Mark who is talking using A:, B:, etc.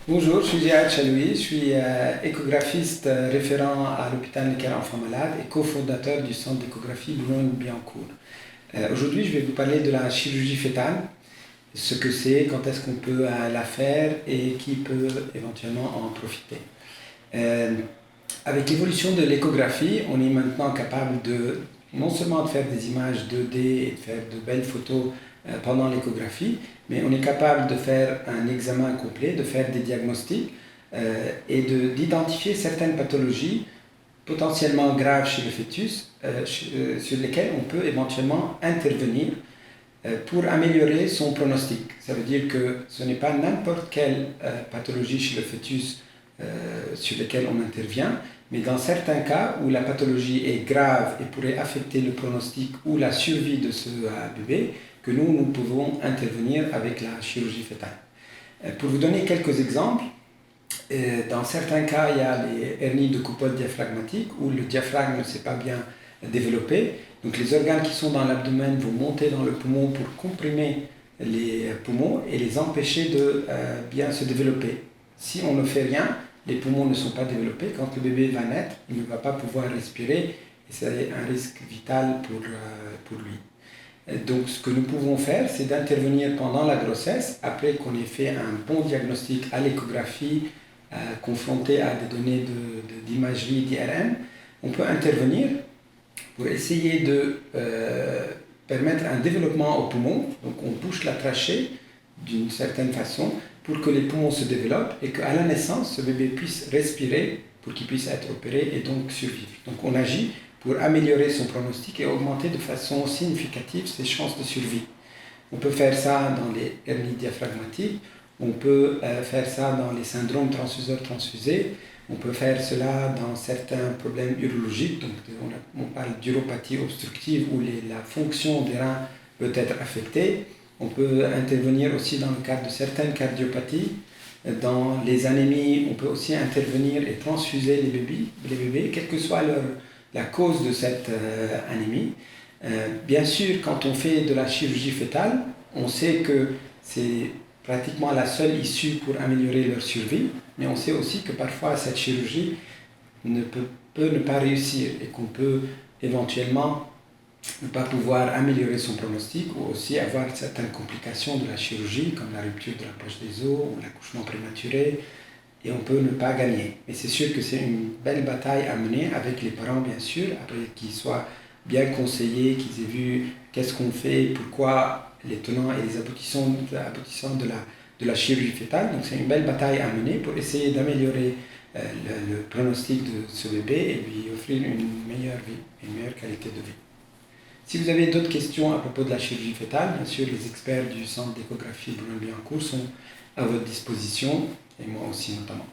A: Bonjour, je suis Jihad Chaloui, je suis échographiste référent à l'hôpital Necker Enfants Malades et cofondateur du centre d'échographie Boulogne-Billancourt. Aujourd'hui, je vais vous parler de la chirurgie fœtale, ce que c'est, quand est-ce qu'on peut la faire et qui peut éventuellement en profiter. Avec l'évolution de l'échographie, on est maintenant capable de non seulement de faire des images 2D et de faire de belles photos pendant l'échographie, mais on est capable de faire un examen complet, de faire des diagnostics et d'identifier certaines pathologies potentiellement graves chez le fœtus sur lesquelles on peut éventuellement intervenir pour améliorer son pronostic. Ça veut dire que ce n'est pas n'importe quelle pathologie chez le fœtus sur lesquelles on intervient, mais dans certains cas où la pathologie est grave et pourrait affecter le pronostic ou la survie de ce bébé, que nous pouvons intervenir avec la chirurgie fœtale. Pour vous donner quelques exemples, dans certains cas, il y a les hernies de coupole diaphragmatique où le diaphragme ne s'est pas bien développé. Donc les organes qui sont dans l'abdomen vont monter dans le poumon pour comprimer les poumons et les empêcher de bien se développer. Si on ne fait rien, les poumons ne sont pas développés. Quand le bébé va naître, il ne va pas pouvoir respirer et c'est un risque vital pour lui. Donc ce que nous pouvons faire, c'est d'intervenir pendant la grossesse, après qu'on ait fait un bon diagnostic à l'échographie, confronté à des données d'imagerie, d'IRM. On peut intervenir pour essayer de permettre un développement au poumon. Donc on bouche la trachée d'une certaine façon pour que les poumons se développent et qu'à la naissance, ce bébé puisse respirer pour qu'il puisse être opéré et donc survivre. Donc on agit pour améliorer son pronostic et augmenter de façon significative ses chances de survie. On peut faire ça dans les hernies diaphragmatiques, on peut faire ça dans les syndromes transfuseurs-transfusés, on peut faire cela dans certains problèmes urologiques, donc on parle d'uropathie obstructive où la fonction des reins peut être affectée. On peut intervenir aussi dans le cadre de certaines cardiopathies. Dans les anémies, on peut aussi intervenir et transfuser les bébés, quelle que soit la cause de cette anémie. Bien sûr, quand on fait de la chirurgie fœtale, on sait que c'est pratiquement la seule issue pour améliorer leur survie, mais on sait aussi que parfois cette chirurgie peut ne pas réussir et qu'on peut éventuellement ne pas pouvoir améliorer son pronostic ou aussi avoir certaines complications de la chirurgie comme la rupture de la poche des os ou l'accouchement prématuré et on peut ne pas gagner. Mais c'est sûr que c'est une belle bataille à mener avec les parents bien sûr, après qu'ils soient bien conseillés, qu'ils aient vu qu'est-ce qu'on fait, pourquoi les tenants et les aboutissants de la chirurgie fœtale. Donc c'est une belle bataille à mener pour essayer d'améliorer le pronostic de ce bébé et lui offrir une meilleure vie, une meilleure qualité de vie. Si vous avez d'autres questions à propos de la chirurgie fœtale, bien sûr, les experts du centre d'échographie Boulogne-Billancourt sont à votre disposition, et moi aussi notamment.